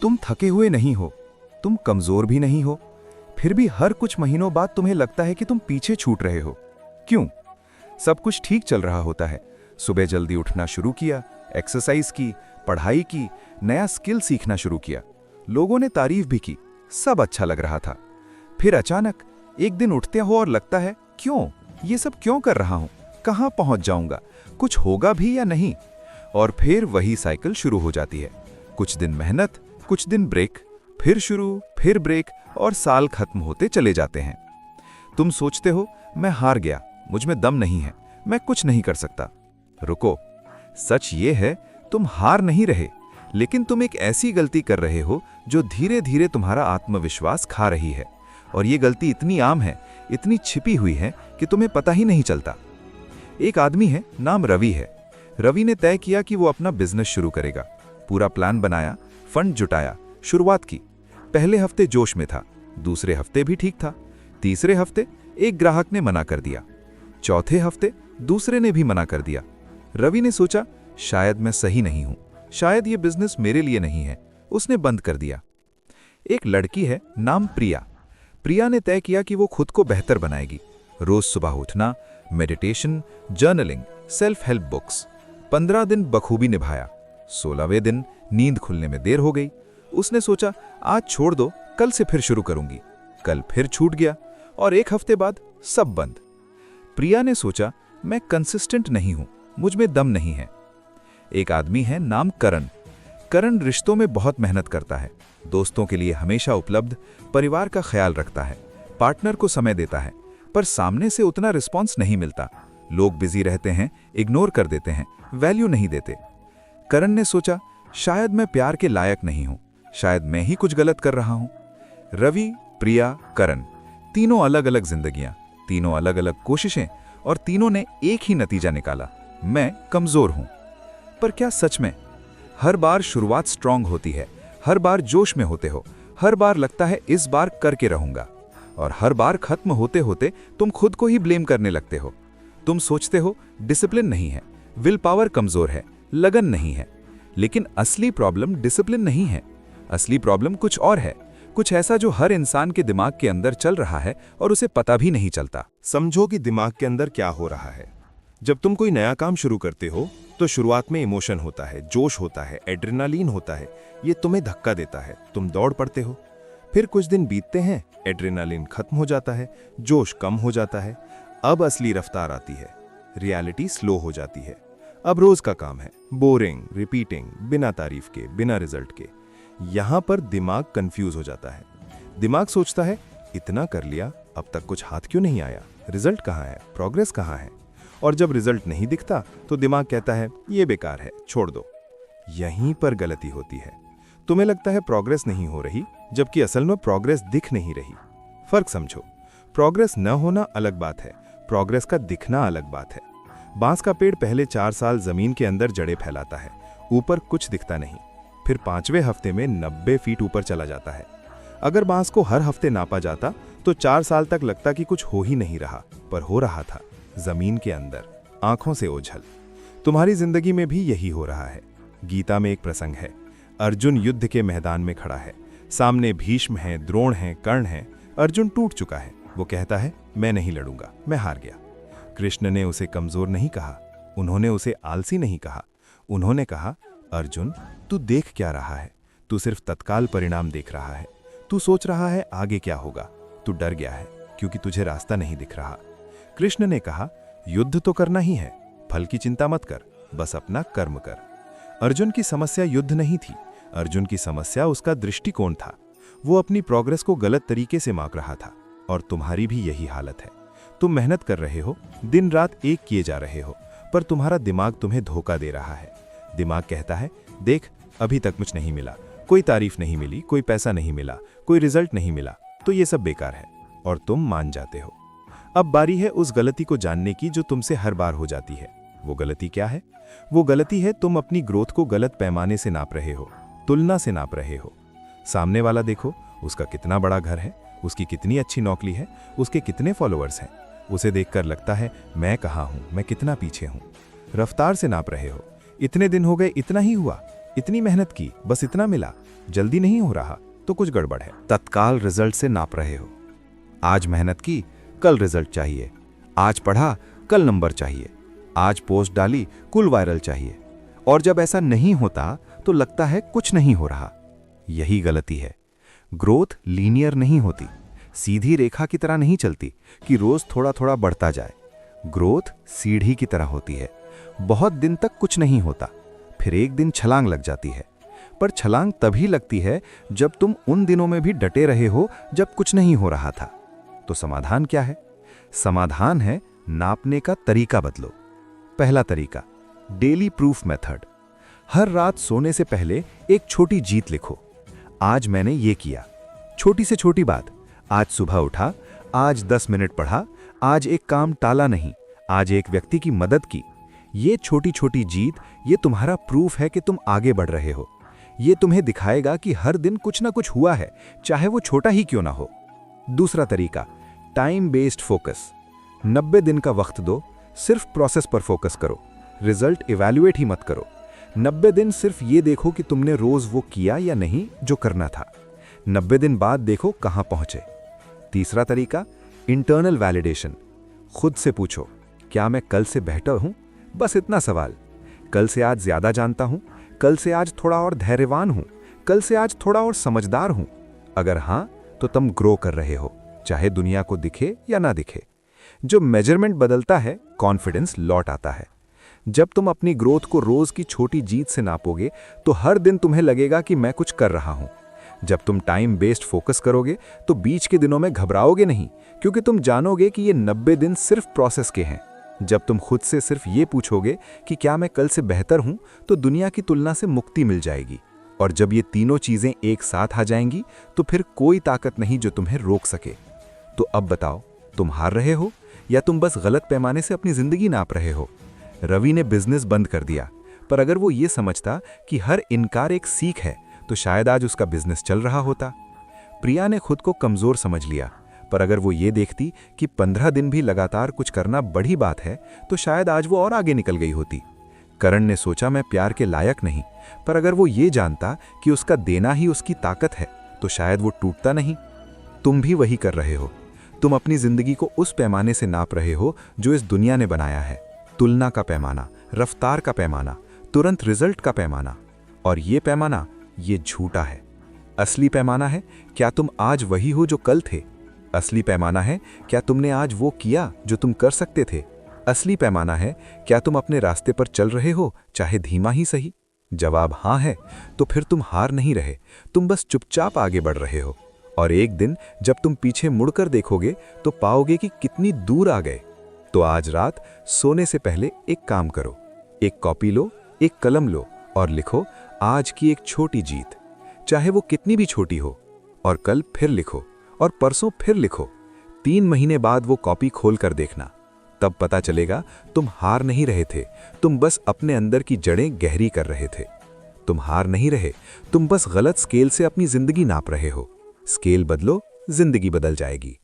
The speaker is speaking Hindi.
तुम थके हुए नहीं हो, तुम कमजोर भी नहीं हो, फिर भी हर कुछ महीनों बाद तुम्हें लगता है कि तुम पीछे छूट रहे हो। क्यों? सब कुछ ठीक चल रहा होता है। सुबह जल्दी उठना शुरू किया, एक्सरसाइज की, पढ़ाई की, नया स्किल सीखना शुरू किया, लोगों ने तारीफ भी की, सब अच्छा लग रहा था। फिर अचानक एक दिन उठते हो और लगता है क्यों, ये सब क्यों कर रहा हूं, कहां पहुंच जाऊंगा, कुछ होगा भी या नहीं। और फिर वही साइकिल शुरू हो जाती है। कुछ दिन मेहनत, कुछ दिन ब्रेक, फिर शुरू, फिर ब्रेक, और साल खत्म होते चले जाते हैं। तुम सोचते हो मैं हार गया, मुझ में दम नहीं है, मैं कुछ नहीं कर सकता। रुको, सच ये है तुम हार नहीं रहे, लेकिन तुम एक ऐसी गलती कर रहे हो जो धीरे धीरे तुम्हारा आत्मविश्वास खा रही है। और ये गलती इतनी आम है, इतनी छिपी हुई है कि तुम्हें पता ही नहीं चलता। एक आदमी है, नाम रवि है। रवि ने तय किया कि वो अपना बिजनेस शुरू करेगा। पूरा प्लान बनाया, फंड जुटाया, शुरुआत की। पहले हफ्ते जोश में था, दूसरे हफ्ते भी ठीक था, तीसरे हफ्ते एक ग्राहक ने मना कर दिया, चौथे हफ्ते दूसरे ने भी मना कर दिया। रवि ने सोचा शायद मैं सही नहीं हूं, शायद ये बिजनेस मेरे लिए नहीं है। उसने बंद कर दिया। एक लड़की है, नाम प्रिया। प्रिया ने तय किया कि वो खुद को बेहतर बनाएगी। रोज सुबह उठना, meditation, journaling, self help books. 15 दिन बखूबी निभाया। 16वें दिन नींद खुलने में देर हो गई। उसने सोचा आज छोड़ दो, कल से फिर शुरू करूंगी। कल फिर छूट गया और एक हफ्ते बाद सब बंद। प्रिया ने सोचा मैं कंसिस्टेंट नहीं हूं, मुझ में दम नहीं है। एक आदमी है, नाम करण। करण रिश्तों में बहुत मेहनत करता है, दोस्तों के लिए हमेशा उपलब्ध, परिवार का ख्याल रखता है, पार्टनर को समय देता है, पर सामने से उतना रिस्पॉन्स नहीं मिलता। लोग बिजी रहते हैं, इग्नोर कर देते हैं, वैल्यू नहीं देते। करण ने सोचा शायद मैं प्यार के लायक नहीं हूं, शायद मैं ही कुछ गलत कर रहा हूं। रवि, प्रिया, करण, तीनों अलग अलग जिंदगियां, तीनों अलग अलग कोशिशें, और तीनों ने एक ही नतीजा निकाला, मैं कमजोर हूं। पर क्या सच में? हर बार शुरुआत स्ट्रांग होती है, हर बार जोश में होते हो, हर बार लगता है इस बार करके रहूंगा, और हर बार खत्म होते होते तुम खुद को ही ब्लेम करने लगते हो। तुम सोचते हो डिसिप्लिन नहीं है, विल पावर कमजोर है, लगन नहीं है। लेकिन असली प्रॉब्लम डिसिप्लिन नहीं है, असली प्रॉब्लम कुछ और है, कुछ ऐसा जो हर इंसान के दिमाग के अंदर चल रहा है और उसे पता भी नहीं चलता। समझो कि दिमाग के अंदर क्या हो रहा है। जब तुम कोई नया काम शुरू करते हो तो शुरुआत में इमोशन होता है, जोश होता है, एड्रेनालिन होता है, ये तुम्हें धक्का देता है, तुम दौड़ पड़ते हो। फिर कुछ दिन बीतते हैं, एड्रेनालिन खत्म हो जाता है, जोश कम हो जाता है। अब असली रफ्तार आती है, रियलिटी स्लो हो जाती है। अब रोज का काम है, बोरिंग, रिपीटिंग, बिना तारीफ के, बिना रिजल्ट के। यहां पर दिमाग कंफ्यूज हो जाता है। दिमाग सोचता है इतना कर लिया, अब तक कुछ हाथ क्यों नहीं आया, रिजल्ट कहां है, प्रोग्रेस कहां है। और जब रिजल्ट नहीं दिखता तो दिमाग कहता है ये बेकार है, छोड़ दो। यहीं पर गलती होती है। तुम्हें लगता है प्रोग्रेस नहीं हो रही, जबकि असल में प्रोग्रेस दिख नहीं रही। फर्क समझो, प्रोग्रेस न होना अलग बात है, प्रोग्रेस का दिखना अलग बात है। बांस का पेड़ पहले 4 साल जमीन के अंदर जड़ें फैलाता है, ऊपर कुछ दिखता नहीं, फिर 5वें हफ्ते में 90 फीट ऊपर चला जाता है। अगर बांस को हर हफ्ते नापा जाता तो 4 साल तक लगता कि कुछ हो ही नहीं रहा, पर हो रहा था, जमीन के अंदर, आंखों से ओझल। तुम्हारी जिंदगी में भी यही हो रहा है। गीता में एक प्रसंग है, अर्जुन युद्ध के मैदान में खड़ा है, सामने भीष्म हैं, द्रोण हैं, कर्ण हैं। अर्जुन टूट चुका है, वो कहता है मैं नहीं लड़ूंगा, मैं हार गया। कृष्ण ने उसे कमजोर नहीं कहा, उन्होंने उसे आलसी नहीं कहा, उन्होंने कहा अर्जुन तू देख क्या रहा है, तू सिर्फ तत्काल परिणाम देख रहा है, तू सोच रहा है आगे क्या होगा, तू डर गया है क्योंकि तुझे रास्ता नहीं दिख रहा। कृष्ण ने कहा युद्ध तो करना ही है, फल की चिंता मत कर, बस अपना कर्म कर। अर्जुन की समस्या युद्ध नहीं थी, अर्जुन की समस्या उसका दृष्टिकोण था। वो अपनी प्रोग्रेस को गलत तरीके से माप रहा था, और तुम्हारी भी यही हालत है। तुम मेहनत कर रहे हो, दिन रात एक किए जा रहे हो, पर तुम्हारा दिमाग तुम्हें धोखा दे रहा है। दिमाग कहता है देख अभी तक कुछ नहीं मिला, कोई तारीफ नहीं मिली, कोई पैसा नहीं मिला, कोई रिजल्ट नहीं मिला, तो ये सब बेकार है, और तुम मान जाते हो। अब बारी है उस गलती को जानने की जो तुमसे हर बार हो जाती है। वो गलती क्या है? वो गलती है तुम अपनी ग्रोथ को गलत पैमाने से नाप रहे हो, तुलना से नाप रहे हो। सामने वाला देखो, उसका कितना बड़ा घर है, उसकी कितनी अच्छी नौकरी है, उसके कितने फॉलोअर्स हैं। उसे देखकर लगता है मैं कहाँ हूँ, मैं कितना पीछे हूँ। रफ्तार से नाप रहे हो, इतने दिन हो गए इतना ही हुआ, इतनी मेहनत की, बस इतना मिला, जल्दी नहीं हो रहा, तो कुछ गड़बड़ है। तत्काल रिजल्ट से नाप रहे हो। आज मेहनत की, कल रिजल्ट चाहिए। आज पढ़ा, कल नंबर चाहिए। आज पोस्ट डाली, कुल वायरल चाहिए। और जब ऐसा नहीं होता तो लगता है कुछ नहीं हो रहा। यही गलती है। ग्रोथ लीनियर नहीं होती, सीधी रेखा की तरह नहीं चलती कि रोज थोड़ा थोड़ा बढ़ता जाए। ग्रोथ सीढ़ी की तरह होती है। बहुत दिन तक कुछ नहीं होता, फिर एक दिन छलांग लग जाती है। पर छलांग तभी लगती है जब तुम उन दिनों में भी डटे रहे हो जब कुछ नहीं हो रहा था। तो समाधान क्या है? समाधान है नापने का तरीका बदलो। पहला तरीका, डेली प्रूफ मेथड। हर रात सोने से पहले एक छोटी जीत लिखो। आज मैंने ये किया। छोटी से छोटी बात, आज सुबह उठा, आज 10 मिनट पढ़ा, आज एक काम टाला नहीं, आज एक व्यक्ति की मदद की। ये छोटी छोटी जीत, ये तुम्हारा प्रूफ है कि तुम आगे बढ़ रहे हो। ये तुम्हें दिखाएगा कि हर दिन कुछ ना कुछ हुआ है, चाहे वो छोटा ही क्यों ना हो। दूसरा तरीका, टाइम बेस्ड फोकस। 90 दिन का वक्त दो, सिर्फ प्रोसेस पर फोकस करो, रिजल्ट इवैल्यूएट ही मत करो। 90 दिन सिर्फ ये देखो कि तुमने रोज वो किया या नहीं जो करना था। 90 दिन बाद देखो कहां पहुंचे। तीसरा तरीका, इंटरनल वैलिडेशन। खुद से पूछो, क्या मैं कल से बेहतर हूं? बस इतना सवाल। कल से आज ज्यादा जानता हूं? कल से आज थोड़ा और धैर्यवान हूं? कल से आज थोड़ा और समझदार हूं? अगर हां, तो तुम ग्रो कर रहे हो, चाहे दुनिया को दिखे या ना दिखे। जो मेजरमेंट बदलता है, कॉन्फिडेंस लौट आता है। जब तुम अपनी ग्रोथ को रोज की छोटी जीत से नापोगे तो हर दिन तुम्हें लगेगा कि मैं कुछ कर रहा हूं। जब तुम टाइम बेस्ड फोकस करोगे तो बीच के दिनों में घबराओगे नहीं, क्योंकि तुम जानोगे कि ये 90 दिन सिर्फ प्रोसेस के हैं। जब तुम खुद से सिर्फ ये पूछोगे कि क्या मैं कल से बेहतर हूं, तो दुनिया की तुलना से मुक्ति मिल जाएगी। और जब ये तीनों चीजें एक साथ आ जाएंगी तो फिर कोई ताकत नहीं जो तुम्हें रोक सके। तो अब बताओ, तुम हार रहे हो या तुम बस गलत पैमाने से अपनी जिंदगी नाप रहे हो? रवि ने बिजनेस बंद कर दिया, पर अगर वो ये समझता कि हर इनकार एक सीख है तो शायद आज उसका बिजनेस चल रहा होता। प्रिया ने खुद को कमजोर समझ लिया, पर अगर वो ये देखती कि 15 दिन भी लगातार कुछ करना बड़ी बात है तो शायद आज वो और आगे निकल गई होती। करण ने सोचा मैं प्यार के लायक नहीं, पर अगर वो ये जानता कि उसका देना ही उसकी ताकत है तो शायद वो टूटता नहीं। तुम भी वही कर रहे हो। तुम अपनी जिंदगी को उस पैमाने से नाप रहे हो जो इस दुनिया ने बनाया है। तुलना का पैमाना, रफ्तार का पैमाना, तुरंत रिजल्ट का पैमाना। और ये पैमाना, ये झूठा है। असली पैमाना है, क्या तुम आज वही हो जो कल थे? असली पैमाना है, क्या तुमने आज वो किया जो तुम कर सकते थे? असली पैमाना है, क्या तुम अपने रास्ते पर चल रहे हो, चाहे धीमा ही सही? जवाब हाँ है, तो फिर तुम हार नहीं रहे, तुम बस चुपचाप आगे बढ़ रहे हो। और एक दिन जब तुम पीछे मुड़कर देखोगे तो पाओगे कि कितनी दूर आ गए। तो आज रात सोने से पहले एक काम करो, एक कॉपी लो, एक कलम लो और लिखो आज की एक छोटी जीत, चाहे वो कितनी भी छोटी हो। और कल फिर लिखो और परसों फिर लिखो। 3 महीने बाद वो कॉपी खोल कर देखना, तब पता चलेगा तुम हार नहीं रहे थे, तुम बस अपने अंदर की जड़ें गहरी कर रहे थे। तुम हार नहीं रहे, तुम बस गलत स्केल से अपनी जिंदगी नाप रहे हो। स्केल बदलो, जिंदगी बदल जाएगी।